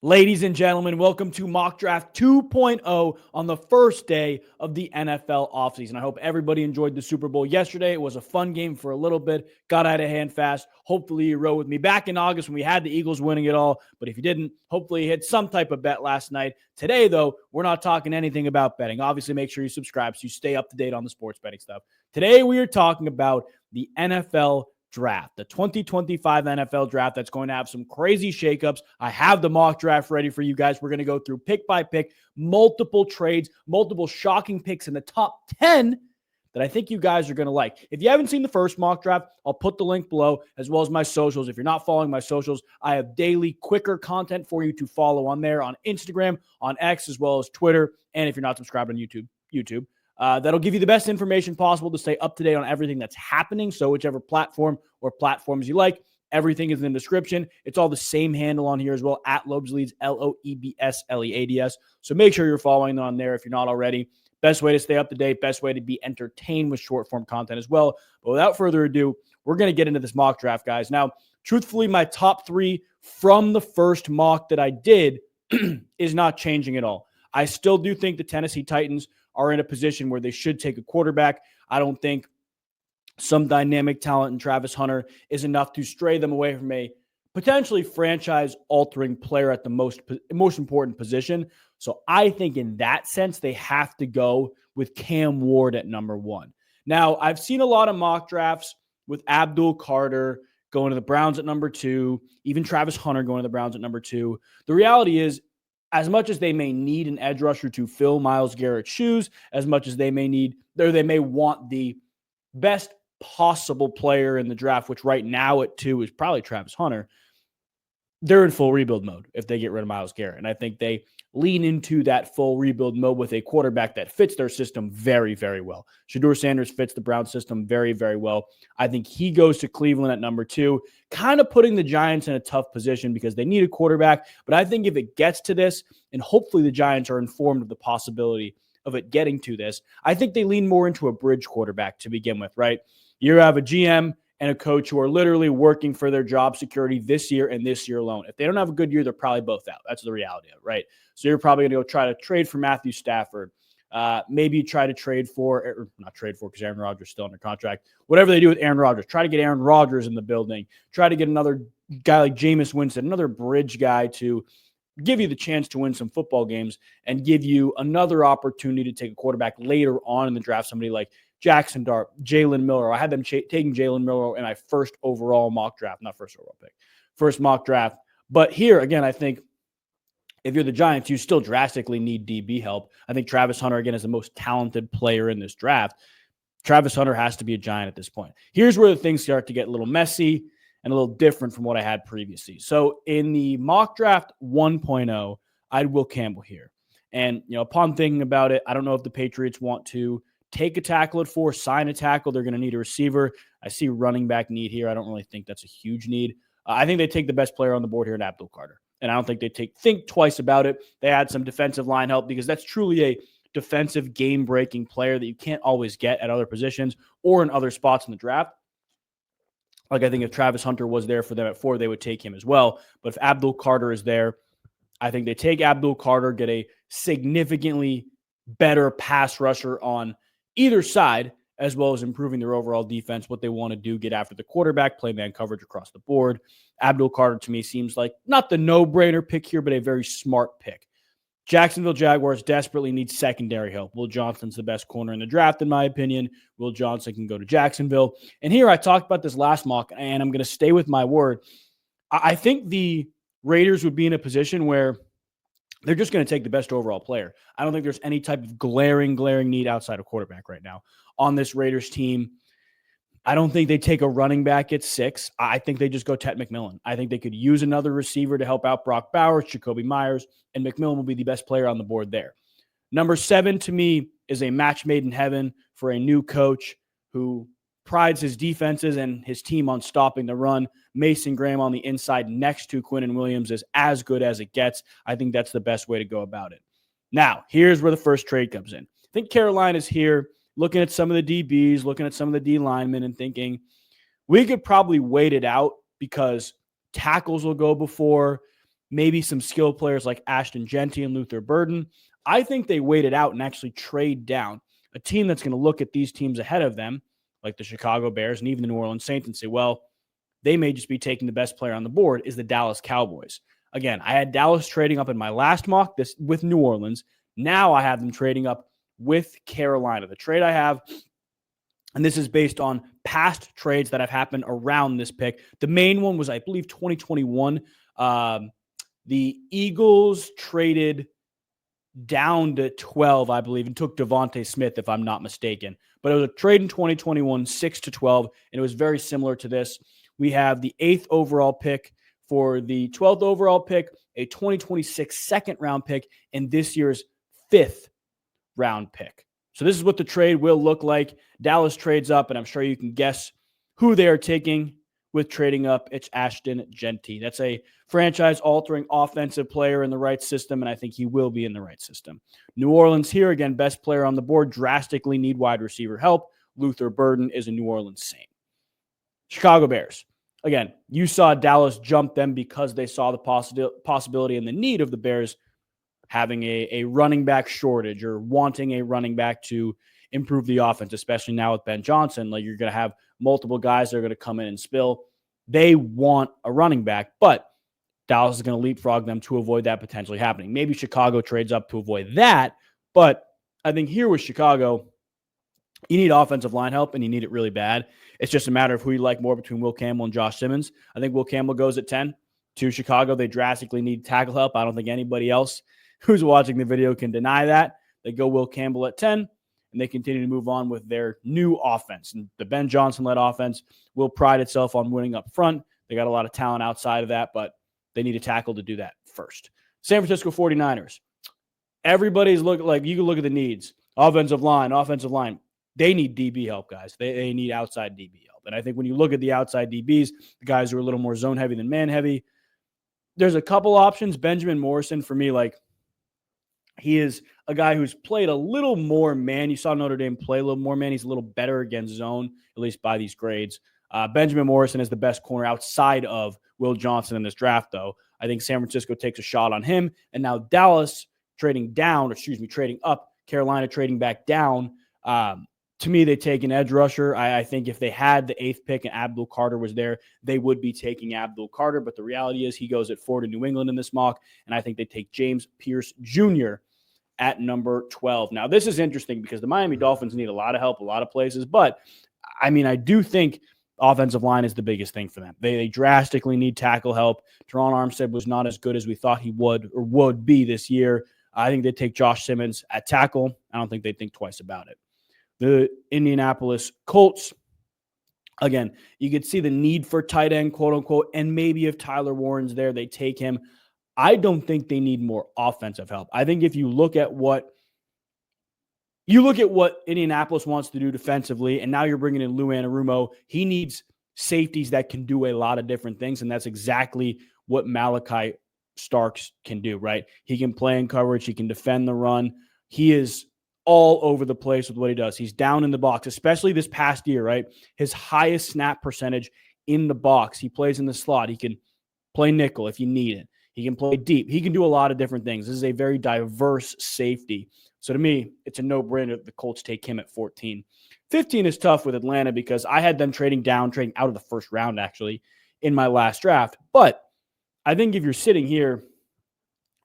Ladies and gentlemen, welcome to Mock Draft 2.0 on the first day of the NFL offseason. I hope everybody enjoyed the Super Bowl yesterday. It was a fun game for a little bit, got out of hand fast. Hopefully you rode with me back in August when we had the Eagles winning it all. But if you didn't, hopefully you hit some type of bet last night. Today, though, we're not talking anything about betting. Obviously, make sure you subscribe so you stay up to date on the sports betting stuff. Today, we are talking about the NFL draft, the 2025 NFL draft that's going to have some crazy shakeups. I have the mock draft ready for you guys. We're going to go through pick by pick, multiple trades, multiple shocking picks in the top 10 that I think you guys are going to like. If you haven't seen the first mock draft, I'll put the link below as well as my socials. If you're not following my socials, I have daily, quicker content for you to follow on there, on Instagram, on X, as well as Twitter. And if you're not subscribed on YouTube. That'll give you the best information possible to stay up to date on everything that's happening. So whichever platform or platforms you like, everything is in the description. It's all the same handle on here as well, at Loeb's Leads, LOEBSLEADS. So make sure you're following on there if you're not already. Best way to stay up to date, best way to be entertained with short form content as well. But without further ado, we're going to get into this mock draft, guys. Now, truthfully, my top three from the first mock that I did is not changing at all. I still do think the Tennessee Titans are in a position where they should take a quarterback. I don't think some dynamic talent in Travis Hunter is enough to stray them away from a potentially franchise-altering player at the most important position. So I think in that sense, they have to go with Cam Ward at number one. Now, I've seen a lot of mock drafts with Abdul Carter going to the Browns at number two, even Travis Hunter going to the Browns at number two. The reality is, as much as they may need an edge rusher to fill Myles Garrett's shoes, as much as they may want the best possible player in the draft, which right now at two is probably Travis Hunter, they're in full rebuild mode if they get rid of Myles Garrett. And I think they lean into that full rebuild mode with a quarterback that fits their system very, very well. Shedeur Sanders fits the Browns system very, very well. I think he goes to Cleveland at number two, kind of putting the Giants in a tough position because they need a quarterback. But I think if it gets to this, and hopefully the Giants are informed of the possibility of it getting to this, I think they lean more into a bridge quarterback to begin with, right? You have a GM and a coach who are literally working for their job security this year and this year alone. If they don't have a good year, they're probably both out. That's the reality of it, right? So you're probably going to go try to trade for Matthew Stafford. Maybe try to trade for, or not trade for because Aaron Rodgers is still under contract. Whatever they do with Aaron Rodgers, try to get Aaron Rodgers in the building. Try to get another guy like Jameis Winston, another bridge guy to give you the chance to win some football games and give you another opportunity to take a quarterback later on in the draft, somebody like Jackson Dart, Jalen Miller. I had them taking Jalen Miller in my first overall mock draft, not first overall pick, first mock draft. But here, again, I think if you're the Giants, you still drastically need DB help. I think Travis Hunter, again, is the most talented player in this draft. Travis Hunter has to be a Giant at this point. Here's where the things start to get a little messy and a little different from what I had previously. So in the mock draft 1.0, I had Will Campbell here. And, upon thinking about it, I don't know if the Patriots want to take a tackle at 4, sign a tackle. They're going to need a receiver. I see running back need here. I don't really think that's a huge need. I think they take the best player on the board here in Abdul Carter. And I don't think they think twice about it. They add some defensive line help because that's truly a defensive game-breaking player that you can't always get at other positions or in other spots in the draft. Like I think if Travis Hunter was there for them at 4, they would take him as well. But if Abdul Carter is there, I think they take Abdul Carter, get a significantly better pass rusher on either side, as well as improving their overall defense, what they want to do, get after the quarterback, play man coverage across the board. Abdul Carter, to me, seems like not the no-brainer pick here, but a very smart pick. Jacksonville Jaguars desperately need secondary help. Will Johnson's the best corner in the draft, in my opinion. Will Johnson can go to Jacksonville. And here I talked about this last mock, and I'm going to stay with my word. I think the Raiders would be in a position where they're just going to take the best overall player. I don't think there's any type of glaring need outside of quarterback right now on this Raiders team. I don't think they take a running back at 6. I think they just go Ted McMillan. I think they could use another receiver to help out Brock Bowers, Jacoby Myers, and McMillan will be the best player on the board there. Number 7 to me is a match made in heaven for a new coach who prides his defenses and his team on stopping the run. Mason Graham on the inside next to Quinnen Williams is as good as it gets. I think that's the best way to go about it. Now, here's where the first trade comes in. I think Carolina's here looking at some of the DBs, looking at some of the D linemen and thinking we could probably wait it out because tackles will go before maybe some skill players like Ashton Genty and Luther Burden. I think they wait it out and actually trade down. A team that's going to look at these teams ahead of them, like the Chicago Bears and even the New Orleans Saints, and say, well, they may just be taking the best player on the board, is the Dallas Cowboys. Again, I had Dallas trading up in my last mock this with New Orleans. Now I have them trading up with Carolina. The trade I have, and this is based on past trades that have happened around this pick. The main one was, I believe, 2021. The Eagles traded down to 12, I believe, and took Devontae Smith, if I'm not mistaken. But it was a trade in 2021, 6-12, and it was very similar to this. We have the 8th overall pick for the 12th overall pick, a 2026 second-round pick, and this year's 5th round pick. So this is what the trade will look like. Dallas trades up, and I'm sure you can guess who they are taking with trading up. It's Ashton Genty. That's a franchise-altering offensive player in the right system, and I think he will be in the right system. New Orleans here, again, best player on the board, drastically need wide receiver help. Luther Burden is a New Orleans Saint. Chicago Bears. Again, you saw Dallas jump them because they saw the possibility and the need of the Bears having a running back shortage or wanting a running back to improve the offense, especially now with Ben Johnson. Like, you're going to have multiple guys that are going to come in and spill. They want a running back, but Dallas is going to leapfrog them to avoid that potentially happening. Maybe Chicago trades up to avoid that, but I think here with Chicago, you need offensive line help, and you need it really bad. It's just a matter of who you like more between Will Campbell and Josh Simmons. I think Will Campbell goes at 10 to Chicago. They drastically need tackle help. I don't think anybody else who's watching the video can deny that. They go Will Campbell at 10, and they continue to move on with their new offense. And the Ben Johnson-led offense will pride itself on winning up front. They got a lot of talent outside of that, but they need a tackle to do that first. San Francisco 49ers. Everybody's looking like, you can look at the needs. Offensive line. They need DB help, guys. They need outside DB help. And I think when you look at the outside DBs, the guys who are a little more zone heavy than man heavy, there's a couple options. Benjamin Morrison, for me, like, he is a guy who's played a little more man. You saw Notre Dame play a little more man. He's a little better against zone, at least by these grades. Benjamin Morrison is the best corner outside of Will Johnson in this draft, though. I think San Francisco takes a shot on him. And now Dallas trading up, Carolina trading back down. To me, they take an edge rusher. I think if they had the 8th pick and Abdul Carter was there, they would be taking Abdul Carter. But the reality is he goes at 4 to New England in this mock, and I think they take James Pierce Jr. at number 12. Now, this is interesting because the Miami Dolphins need a lot of help a lot of places. But, I mean, I do think offensive line is the biggest thing for them. They drastically need tackle help. Teron Armstead was not as good as we thought he would be this year. I think they take Josh Simmons at tackle. I don't think they think twice about it. The Indianapolis Colts, again, you could see the need for tight end, quote unquote, and maybe if Tyler Warren's there, they take him. I don't think they need more offensive help. I think if you look at what Indianapolis wants to do defensively, and now you're bringing in Lou Anarumo, he needs safeties that can do a lot of different things, and that's exactly what Malachi Starks can do, right? He can play in coverage. He can defend the run. He is all over the place with what he does. He's down in the box, especially this past year, right? His highest snap percentage in the box. He plays in the slot. He can play nickel if you need it. He can play deep. He can do a lot of different things. This is a very diverse safety. So to me, it's a no-brainer that the Colts take him at 14. 15 is tough with Atlanta because I had them trading out of the first round, actually, in my last draft. But I think if you're sitting here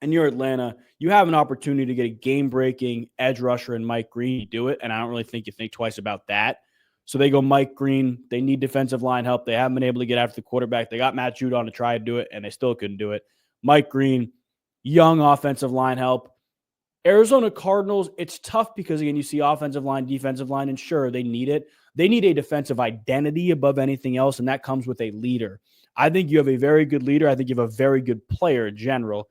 and you're Atlanta, you have an opportunity to get a game-breaking edge rusher in Mike Green. You do it, and I don't really think you think twice about that. So they go Mike Green. They need defensive line help. They haven't been able to get after the quarterback. They got Matt Judon to try to do it, and they still couldn't do it. Mike Green, young offensive line help. Arizona Cardinals, it's tough because, again, you see offensive line, defensive line, and sure, they need it. They need a defensive identity above anything else, and that comes with a leader. I think you have a very good leader. I think you have a very good player in general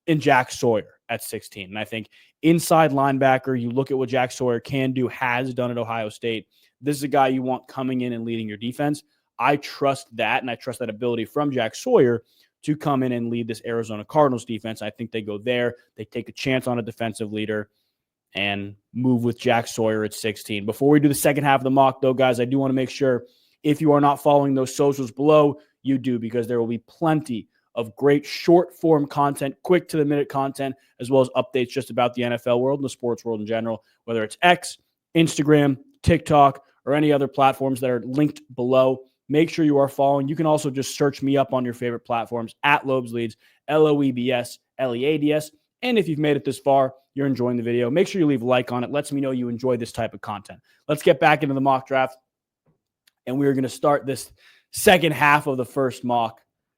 in Jack Sawyer at 16. And I think inside linebacker, you look at what Jack Sawyer can do, has done at Ohio State. This is a guy you want coming in and leading your defense. I trust that, and I trust that ability from Jack Sawyer to come in and lead this Arizona Cardinals defense. I think they go there. They take a chance on a defensive leader and move with Jack Sawyer at 16. Before we do the second half of the mock, though, guys, I do want to make sure if you are not following those socials below, you do, because there will be plenty of great short form content, quick to the minute content, as well as updates just about the NFL world and the sports world in general, whether it's X, Instagram, TikTok, or any other platforms that are linked below. Make sure you are following. You can also just search me up on your favorite platforms at Loeb's Leads, Loebs Leads. And if you've made it this far, you're enjoying the video, make sure you leave a like on it. Lets me know you enjoy this type of content. Let's get back into the mock draft. And we're going to start this second half of the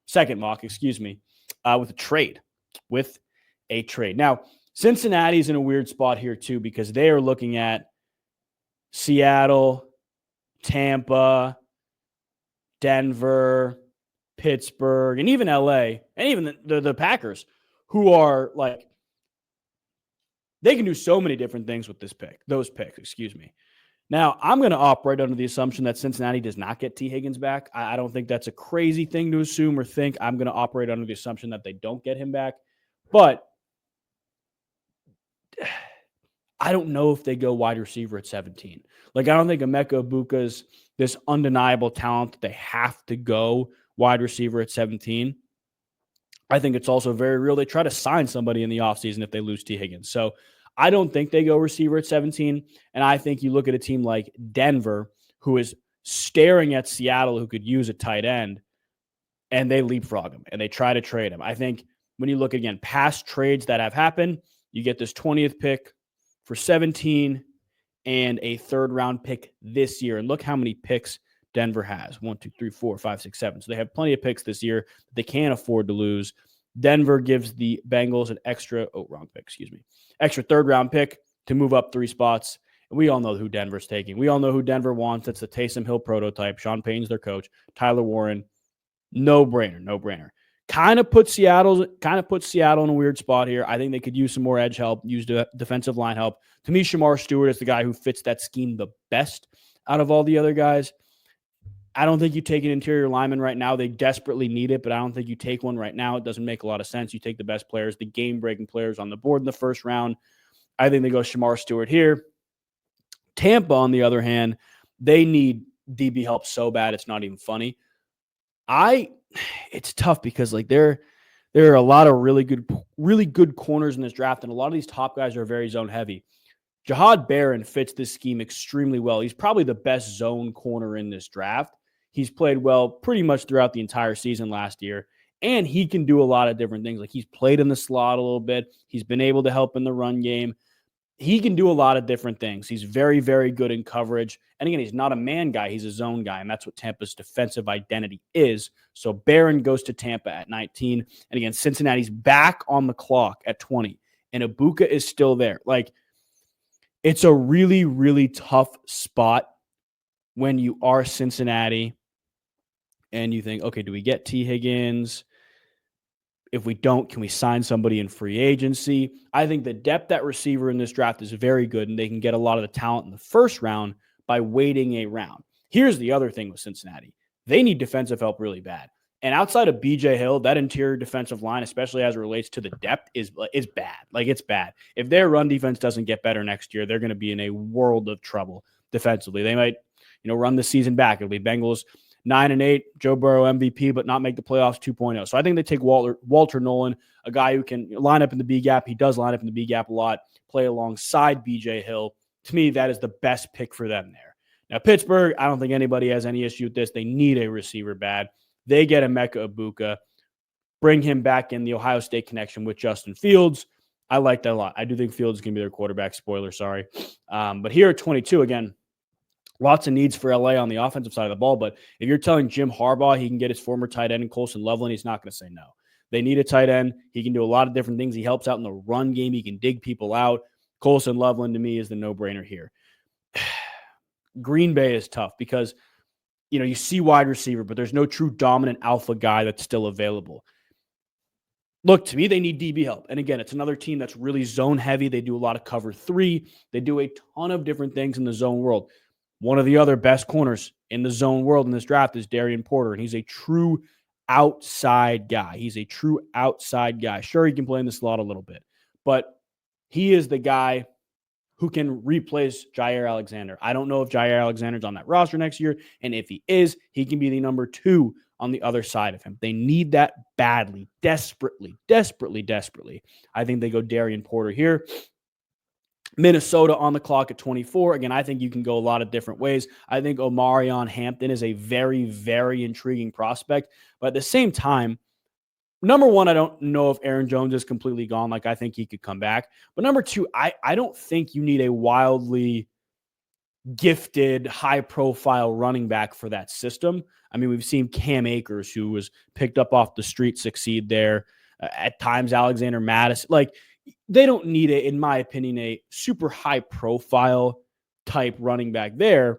second mock, with a trade. Now, Cincinnati's in a weird spot here too, because they are looking at Seattle, Tampa, Denver, Pittsburgh, and even LA, and even the Packers, who are like, they can do so many different things with those picks. Now, I'm going to operate under the assumption that Cincinnati does not get T. Higgins back. I don't think that's a crazy thing to assume or think. I'm going to operate under the assumption that they don't get him back. But I don't know if they go wide receiver at 17. Like, I don't think Emeka Egbuka's this undeniable talent that they have to go wide receiver at 17. I think it's also very real. They try to sign somebody in the offseason if they lose T. Higgins. So I don't think they go receiver at 17. And I think you look at a team like Denver, who is staring at Seattle, who could use a tight end, and they leapfrog him and they try to trade him. I think when you look at, again, past trades that have happened, you get this 20th pick for 17 and a third round pick this year. And look how many picks Denver has. 1, 2, 3, 4, 5, 6, 7. So they have plenty of picks this year that they can't afford to lose. Denver gives the Bengals an extra third round pick to move up 3 spots. And we all know who Denver's taking. We all know who Denver wants. It's the Taysom Hill prototype. Sean Payton's their coach. Tyler Warren. No brainer. Kind of puts Seattle in a weird spot here. I think they could use some more edge help, use defensive line help. To me, Shedeur Stewart is the guy who fits that scheme the best out of all the other guys. I don't think you take an interior lineman right now. They desperately need it, but I don't think you take one right now. It doesn't make a lot of sense. You take the best players, the game-breaking players on the board in the first round. I think they go Shedeur Stewart here. Tampa, on the other hand, they need DB help so bad it's not even funny. It's tough because like there are a lot of really good corners in this draft, and a lot of these top guys are very zone heavy. Jahad Barron fits this scheme extremely well. He's probably the best zone corner in this draft. He's played well pretty much throughout the entire season last year, and he can do a lot of different things. Like, he's played in the slot a little bit. He's been able to help in the run game. He can do a lot of different things. He's very, very good in coverage. And again, he's not a man guy. He's a zone guy, and that's what Tampa's defensive identity is. So Barron goes to Tampa at 19. And again, Cincinnati's back on the clock at 20. And Egbuka is still there. Like, it's a really, really tough spot when you are Cincinnati and you think, okay, do we get T. Higgins? If we don't, can we sign somebody in free agency? I think the depth at receiver in this draft is very good, and they can get a lot of the talent in the first round by waiting a round. Here's the other thing with Cincinnati. They need defensive help really bad. And outside of B.J. Hill, that interior defensive line, especially as it relates to the depth, is bad. Like, it's bad. If their run defense doesn't get better next year, they're going to be in a world of trouble defensively. They might, run the season back. It'll be Bengals 9-8, Joe Burrow MVP, but not make the playoffs 2.0. So I think they take Walter Nolan, a guy who can line up in the B gap. He does line up in the B gap a lot, play alongside B.J. Hill. To me, that is the best pick for them there. Now, Pittsburgh, I don't think anybody has any issue with this. They need a receiver bad. They get Emeka Egbuka, bring him back in the Ohio State connection with Justin Fields. I like that a lot. I do think Fields is going to be their quarterback. Spoiler, sorry. But here at 22, again, lots of needs for LA on the offensive side of the ball. But if you're telling Jim Harbaugh he can get his former tight end Colson Loveland, he's not going to say no. They need a tight end. He can do a lot of different things. He helps out in the run game. He can dig people out. Colson Loveland, to me, is the no-brainer here. Green Bay is tough because you see wide receiver, but there's no true dominant alpha guy that's still available. Look, to me, they need DB help. And again, it's another team that's really zone heavy. They do a lot of cover 3. They do a ton of different things in the zone world. One of the other best corners in the zone world in this draft is Darian Porter, and he's a true outside guy. Sure, he can play in the slot a little bit, but he is the guy who can replace Jair Alexander. I don't know if Jair Alexander's on that roster next year, and if he is, he can be the number 2 on the other side of him. They need that badly, desperately. I think they go Darian Porter here. Minnesota on the clock at 24. Again, I think you can go a lot of different ways. I think Omarion Hampton is a very, very intriguing prospect. But at the same time, number one, I don't know if Aaron Jones is completely gone. Like, I think he could come back. But number two, I don't think you need a wildly gifted, high-profile running back for that system. I mean, we've seen Cam Akers, who was picked up off the street, succeed there. At times, Alexander Madison. Like, they don't need, in my opinion, a super high-profile type running back there,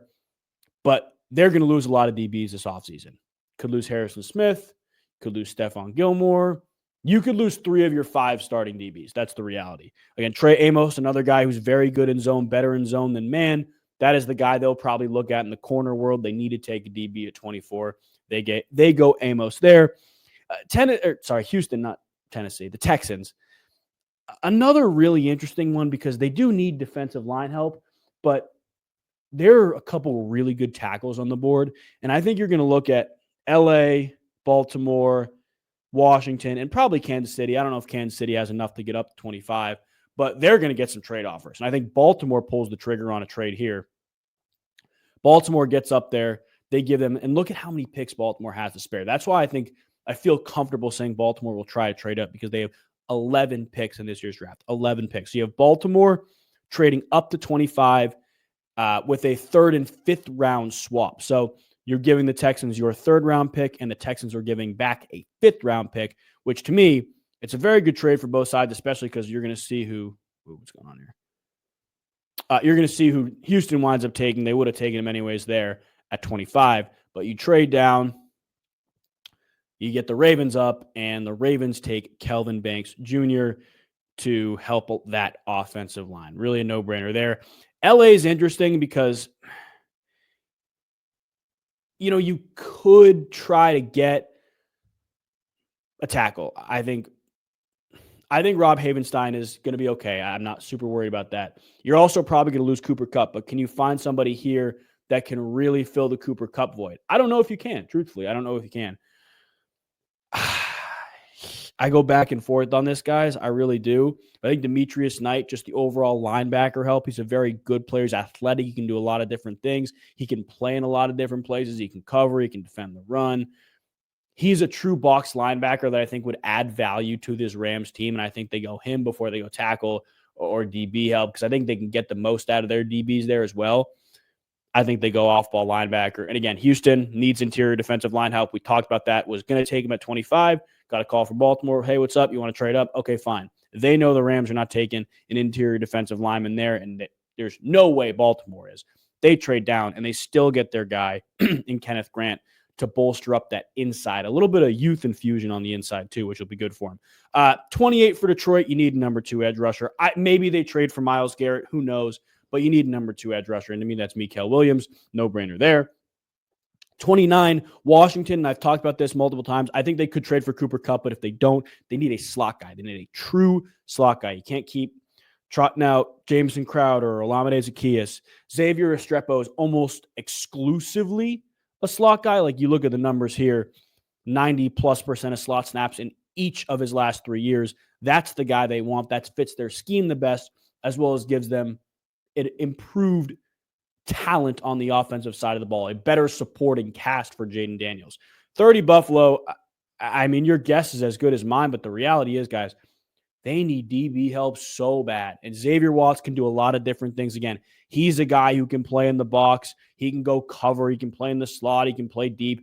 but they're going to lose a lot of DBs this offseason. Could lose Harrison Smith, could lose Stephon Gilmore. You could lose 3 of your 5 starting DBs. That's the reality. Again, Trey Amos, another guy who's very good in zone, better in zone than man. That is the guy they'll probably look at in the corner world. They need to take a DB at 24. They go Amos there. Houston, not Tennessee. The Texans. Another really interesting one because they do need defensive line help, but there are a couple really good tackles on the board. And I think you're going to look at LA, Baltimore, Washington, and probably Kansas City. I don't know if Kansas City has enough to get up to 25, but they're going to get some trade offers. And I think Baltimore pulls the trigger on a trade here. Baltimore gets up there. They give them, and look at how many picks Baltimore has to spare. That's why I feel comfortable saying Baltimore will try to trade up because they have 11 picks in this year's draft. 11 picks. So you have Baltimore trading up to 25 with a 3rd and 5th round swap. So you're giving the Texans your 3rd round pick, and the Texans are giving back a 5th round pick, which to me, it's a very good trade for both sides, especially because you're going to see what's going on here? You're going to see who Houston winds up taking. They would have taken him anyways there at 25, but you trade down, you get the Ravens up, and the Ravens take Kelvin Banks Jr. to help that offensive line. Really a no-brainer there. LA is interesting because, you could try to get a tackle. I think Rob Havenstein is going to be okay. I'm not super worried about that. You're also probably going to lose Cooper Kupp, but can you find somebody here that can really fill the Cooper Kupp void? I don't know if you can, truthfully. I don't know if you can. I go back and forth on this, guys. I really do. I think Demetrius Knight, just the overall linebacker help. He's a very good player. He's athletic. He can do a lot of different things. He can play in a lot of different places. He can cover. He can defend the run. He's a true box linebacker that I think would add value to this Rams team, and I think they go him before they go tackle or DB help because I think they can get the most out of their DBs there as well. I think they go off-ball linebacker. And again, Houston needs interior defensive line help. We talked about that. Was going to take him at 25. Got a call from Baltimore. Hey, what's up? You want to trade up? Okay, fine. They know the Rams are not taking an interior defensive lineman there, and there's no way Baltimore is. They trade down, and they still get their guy in Kenneth Grant to bolster up that inside. A little bit of youth infusion on the inside, too, which will be good for him. 28 for Detroit. You need a number 2 edge rusher. Maybe they trade for Myles Garrett. Who knows? But you need a number 2 edge rusher. And to me, that's Mikael Williams. No-brainer there. 29, Washington, and I've talked about this multiple times. I think they could trade for Cooper Kupp, but if they don't, they need a slot guy. They need a true slot guy. You can't keep trotting out Jameson Crowder or Olamide Zaccheaus. Xavier Restrepo is almost exclusively a slot guy. Like, you look at the numbers here, 90+% of slot snaps in each of his last 3 years. That's the guy they want. That fits their scheme the best, as well as gives them an improved talent on the offensive side of the ball, a better supporting cast for Jaden Daniels. 30 Buffalo, I mean, your guess is as good as mine, but the reality is, guys, they need DB help so bad. And Xavier Watts can do a lot of different things. Again, he's a guy who can play in the box. He can go cover. He can play in the slot. He can play deep.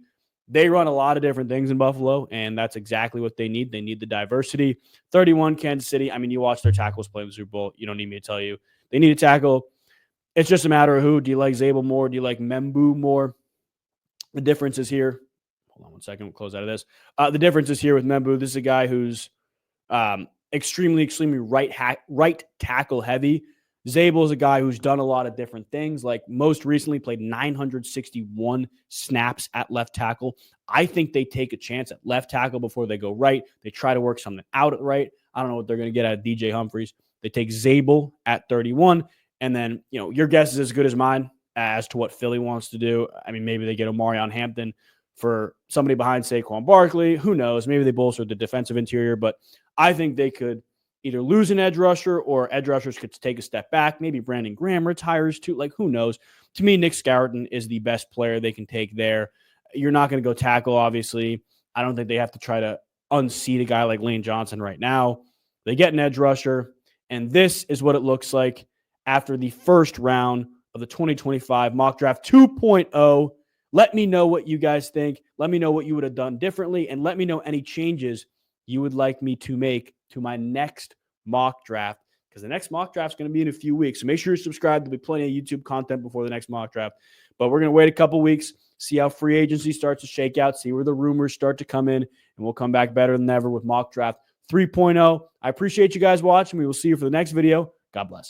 They run a lot of different things in Buffalo, and that's exactly what they need. They need the diversity. 31, Kansas City. I mean, you watch their tackles play in the Super Bowl. You don't need me to tell you. They need a tackle. It's just a matter of who. Do you like Zabel more? Do you like Membu more? The difference is here. Hold on one second. We'll close out of this. The difference is here with Membu. This is a guy who's extremely right tackle heavy. Zabel is a guy who's done a lot of different things. Like, most recently played 961 snaps at left tackle. I think they take a chance at left tackle before they go right. They try to work something out at right. I don't know what they're going to get out of DJ Humphries. They take Zabel at 31. And then, your guess is as good as mine as to what Philly wants to do. I mean, maybe they get Omarion Hampton for somebody behind Saquon Barkley. Who knows? Maybe they bolster the defensive interior, but I think they could either lose an edge rusher or edge rushers could take a step back. Maybe Brandon Graham retires too. Like, who knows? To me, Nick Skoughton is the best player they can take there. You're not going to go tackle, obviously. I don't think they have to try to unseat a guy like Lane Johnson right now. They get an edge rusher, and this is what it looks like after the first round of the 2025 Mock Draft 2.0. Let me know what you guys think. Let me know what you would have done differently, and let me know any changes you would like me to make to my next mock draft, because the next mock draft is going to be in a few weeks. So make sure you're subscribed. There'll be plenty of YouTube content before the next mock draft. But we're going to wait a couple weeks, see how free agency starts to shake out, see where the rumors start to come in, and we'll come back better than ever with mock draft 3.0. I appreciate you guys watching. We will see you for the next video. God bless.